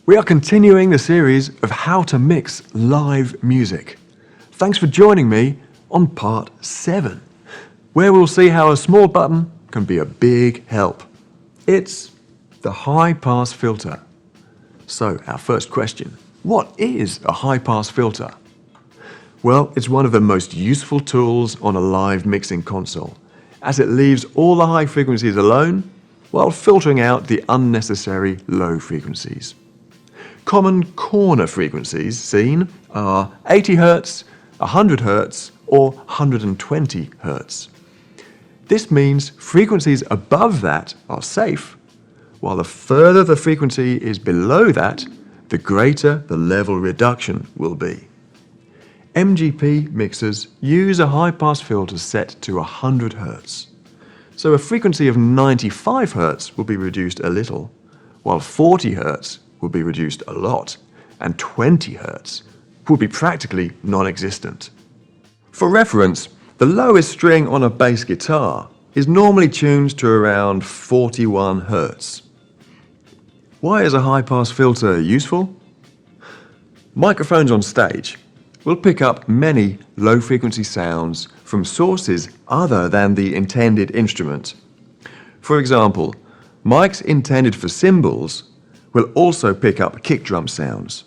We are continuing the series of how to mix live music. Thanks for joining me on part 7, where we'll see how a small button can be a big help. It's the high-pass filter. So, our first question, what is a high-pass filter? Well, it's one of the most useful tools on a live mixing console, as it leaves all the high frequencies alone while filtering out the unnecessary low frequencies. Common corner frequencies seen are 80 Hz, 100 Hz, or 120 Hz. This means frequencies above that are safe, while the further the frequency is below that, the greater the level reduction will be. MGP mixers use a high-pass filter set to 100 Hz. So a frequency of 95 Hz will be reduced a little, while 40 Hz will be reduced a lot, and 20 Hz will be practically non-existent. For reference, the lowest string on a bass guitar is normally tuned to around 41 Hz. Why is a high-pass filter useful? Microphones on stage will pick up many low-frequency sounds from sources other than the intended instrument. For example, mics intended for cymbals will also pick up kick drum sounds.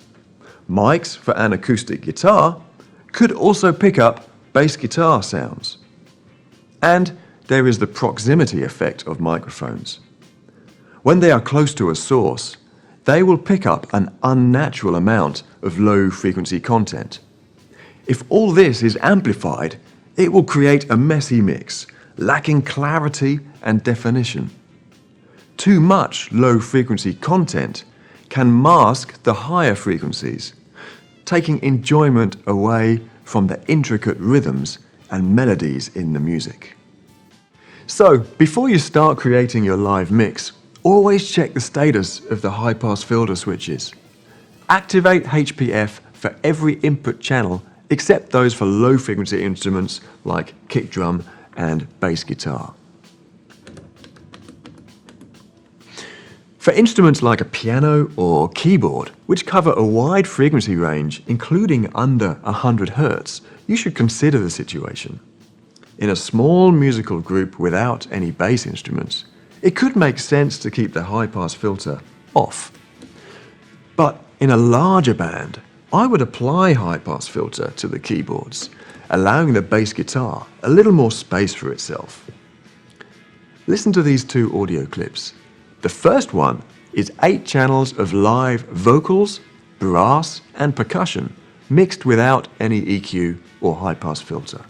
Mics for an acoustic guitar could also pick up bass guitar sounds. And there is the proximity effect of microphones. When they are close to a source, they will pick up an unnatural amount of low-frequency content. If all this is amplified, it will create a messy mix, lacking clarity and definition. Too much low-frequency content can mask the higher frequencies, taking enjoyment away from the intricate rhythms and melodies in the music. So, before you start creating your live mix, always check the status of the high-pass filter switches. Activate HPF for every input channel except those for low-frequency instruments like kick drum and bass guitar. For instruments like a piano or keyboard, which cover a wide frequency range, including under 100 Hz, you should consider the situation. In a small musical group without any bass instruments, it could make sense to keep the high-pass filter off. But in a larger band, I would apply high-pass filter to the keyboards, allowing the bass guitar a little more space for itself. Listen to these two audio clips. The first one is 8 channels of live vocals, brass and percussion mixed without any EQ or high-pass filter.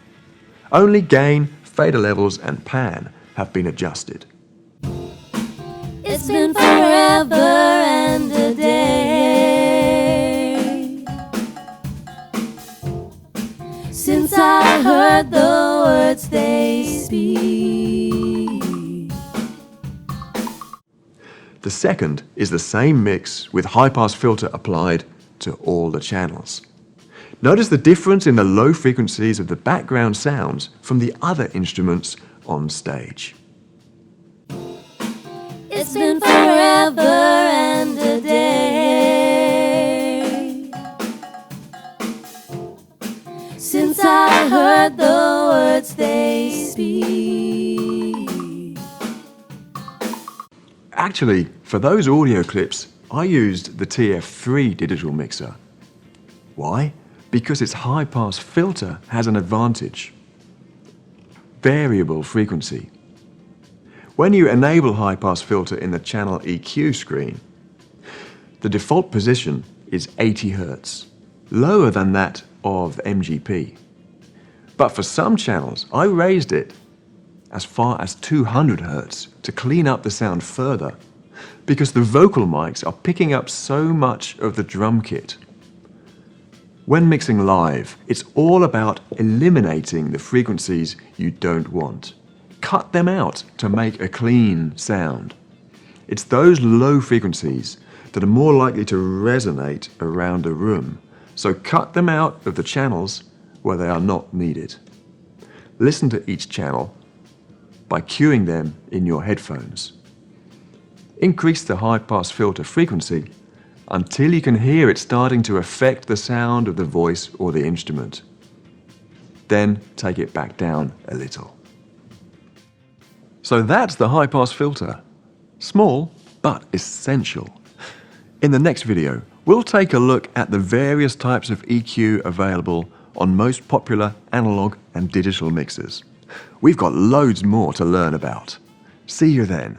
Only gain, fader levels and pan have been adjusted. It's been forever and a day since I heard the words they speak. The second is the same mix with high-pass filter applied to all the channels. Notice the difference in the low frequencies of the background sounds from the other instruments on stage. It's been forever and a day since I heard the words they speak. Actually, for those audio clips, I used the TF3 digital mixer. Why? Because its high-pass filter has an advantage. Variable frequency. When you enable high-pass filter in the channel EQ screen, the default position is 80 Hz, lower than that of MGP. But for some channels, I raised it as far as 200 Hz to clean up the sound further, because the vocal mics are picking up so much of the drum kit. When mixing live, it's all about eliminating the frequencies you don't want. Cut them out to make a clean sound. It's those low frequencies that are more likely to resonate around a room, so cut them out of the channels where they are not needed. Listen to each channel by cueing them in your headphones. Increase the high-pass filter frequency until you can hear it starting to affect the sound of the voice or the instrument. Then take it back down a little. So that's the high-pass filter. Small, but essential. In the next video, we'll take a look at the various types of EQ available on most popular analog and digital mixers. We've got loads more to learn about. See you then.